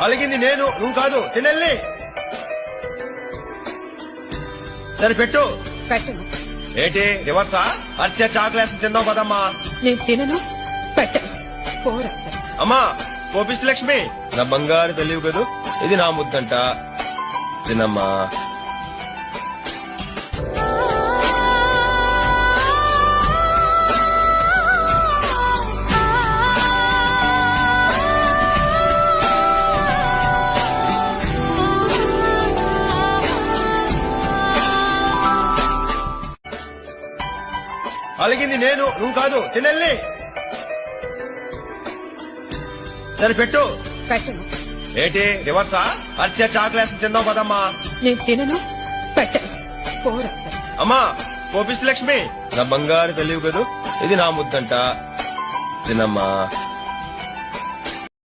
అలిగింది నేను, నువ్వు కాదు. తినెళ్ళి సరే పెట్టు. పెట్టను. ఏంటి రివర్సా? అచ్చే చాక్లెట్ తిందాం కదమ్మా. నేను తినను, పెట్టను. పోరా. అమ్మా కోపిస్తు లక్ష్మి, నా బంగారు తెలియవు కదూ, ఇది నా ముద్దంట. తినమ్మా. అలిగింది నేను, నువ్వు కాదు. తినెళ్ళి సరే పెట్టు. పెట్టను. ఏంటి రివర్సా? అచ్చే చాక్లెట్ తిందాం కదమ్మా. నేను తినను, పెట్టను. పోరా. అమ్మా కోపిస్తు లక్ష్మి, నా బంగారు తెలియవు కదూ, ఇది నా ముద్దంట. తినమ్మా.